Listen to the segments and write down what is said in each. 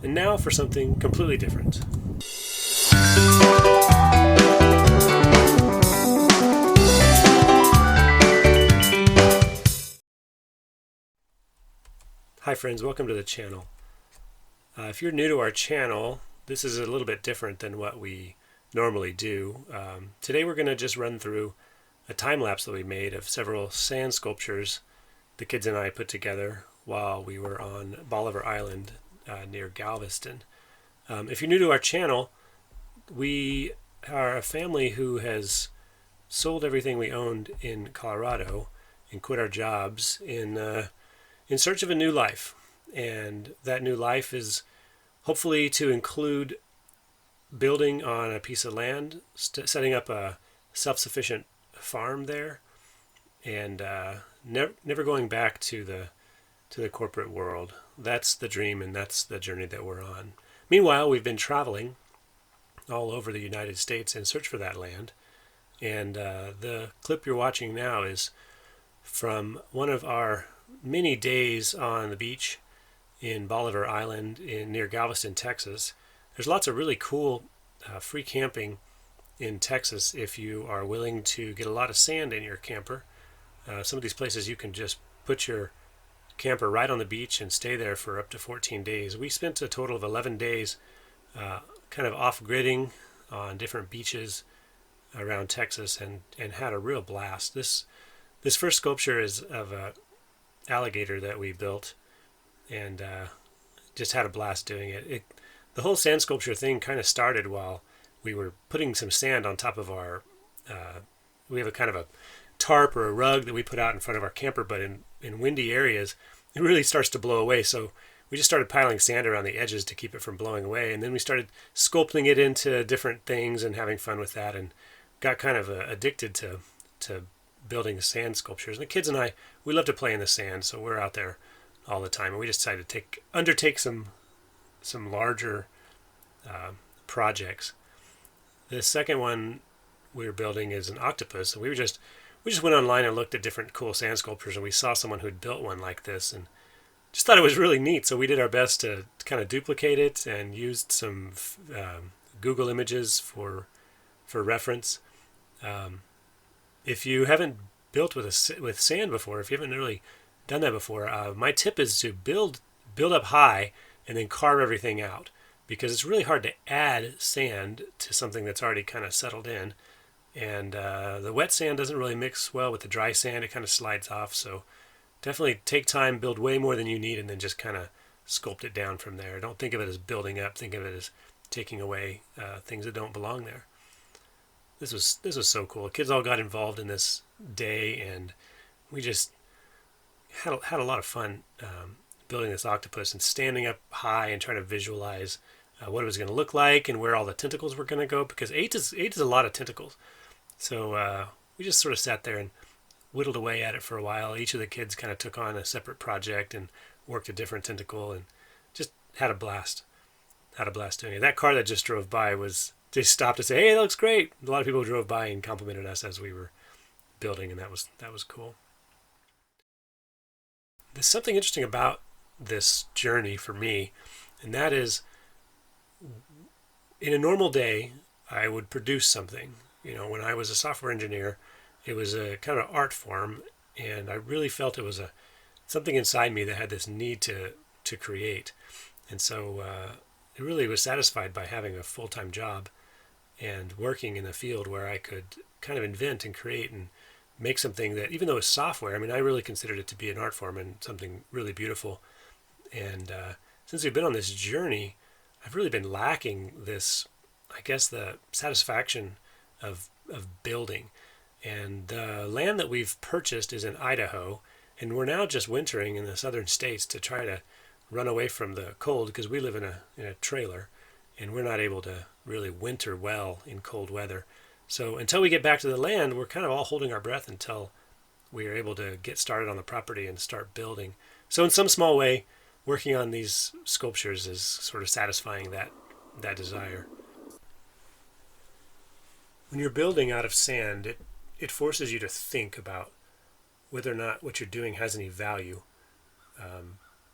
And now for something completely different. Hi friends, welcome to the channel. If you're new to our channel, this is a little bit different than what we normally do. Today we're going to just run through a time lapse that we made of several sand sculptures the kids and I put together while we were on Bolivar Island near Galveston. If you're new to our channel, we are a family who has sold everything we owned in Colorado and quit our jobs in search of a new life. And that new life is hopefully to include building on a piece of land, setting up a self-sufficient farm there, and never going back to the corporate world. That's the dream, and that's the journey that we're on. Meanwhile, we've been traveling all over the United States in search for that land. And the clip you're watching now is from one of our many days on the beach in Bolivar Island near Galveston, Texas. There's lots of really cool free camping in Texas if you are willing to get a lot of sand in your camper. Some of these places you can just put your camper right on the beach and stay there for up to 14 days. We spent a total of 11 days kind of off-gridding on different beaches around Texas and had a real blast. This first sculpture is of a alligator that we built, and just had a blast doing it. The whole sand sculpture thing kind of started while we were putting some sand on top of our we have a kind of a tarp or a rug that we put out in front of our camper, but in windy areas it really starts to blow away, so we just started piling sand around the edges to keep it from blowing away. And then we started sculpting it into different things and having fun with that, and got kind of addicted to building sand sculptures. And the kids and I, we love to play in the sand, so we're out there all the time. And we just decided to undertake some larger projects. The second one we were building is an octopus. And we just went online and looked at different cool sand sculptures, and we saw someone who had built one like this and just thought it was really neat. So we did our best to kind of duplicate it and used some Google images for reference. If you haven't built with sand before, if you haven't really done that before, my tip is to build up high and then carve everything out, because it's really hard to add sand to something that's already kind of settled in. And the wet sand doesn't really mix well with the dry sand. It kind of slides off. So definitely take time, build way more than you need, and then just kind of sculpt it down from there. Don't think of it as building up. Think of it as taking away things that don't belong there. This was so cool. Kids all got involved in this day, and we just had a lot of fun building this octopus and standing up high and trying to visualize what it was going to look like and where all the tentacles were going to go, because eight is a lot of tentacles. So we just sort of sat there and whittled away at it for a while. Each of the kids kind of took on a separate project and worked a different tentacle, and just had a blast doing it. That car that just drove by just stopped to say, "Hey, that looks great." A lot of people drove by and complimented us as we were building, and that was cool. There's something interesting about this journey for me, and that is, in a normal day, I would produce something. When I was a software engineer, it was a kind of art form, and I really felt it was something inside me that had this need to create. And so it really was satisfied by having a full-time job and working in a field where I could kind of invent and create and make something that, even though it's software, I really considered it to be an art form and something really beautiful. And since we've been on this journey, I've really been lacking this, I guess, the satisfaction of building. And the land that we've purchased is in Idaho, and we're now just wintering in the southern states to try to run away from the cold, because we live in a trailer, and we're not able to really winter well in cold weather. So until we get back to the land, we're kind of all holding our breath until we are able to get started on the property and start building. So in some small way, working on these sculptures is sort of satisfying that desire. When you're building out of sand, it forces you to think about whether or not what you're doing has any value.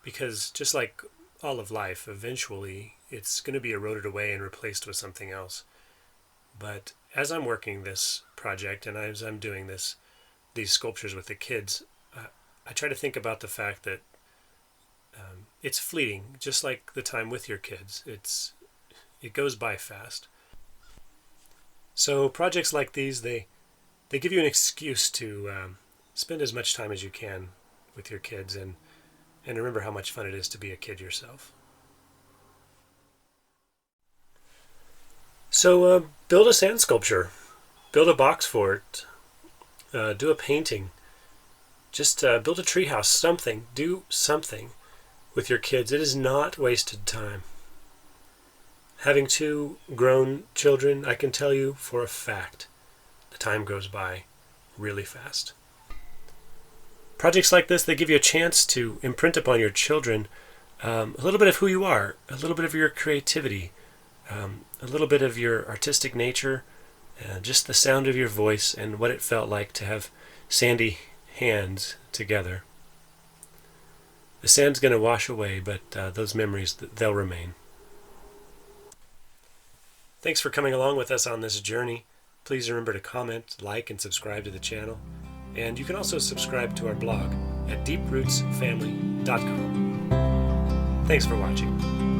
Because just like all of life. Eventually, it's going to be eroded away and replaced with something else. But as I'm working this project and as I'm doing these sculptures with the kids, I try to think about the fact that it's fleeting, just like the time with your kids. It goes by fast. So projects like these, they give you an excuse to spend as much time as you can with your kids and remember how much fun it is to be a kid yourself. So build a sand sculpture, build a box fort, do a painting, just build a treehouse, something, do something with your kids. It is not wasted time. Having 2 grown children, I can tell you for a fact, the time goes by really fast. Projects like this, they give you a chance to imprint upon your children a little bit of who you are, a little bit of your creativity, a little bit of your artistic nature, just the sound of your voice and what it felt like to have sandy hands together. The sand's going to wash away, but those memories, they'll remain. Thanks for coming along with us on this journey. Please remember to comment, like, and subscribe to the channel. And you can also subscribe to our blog at deeprootsfamily.com. Thanks for watching.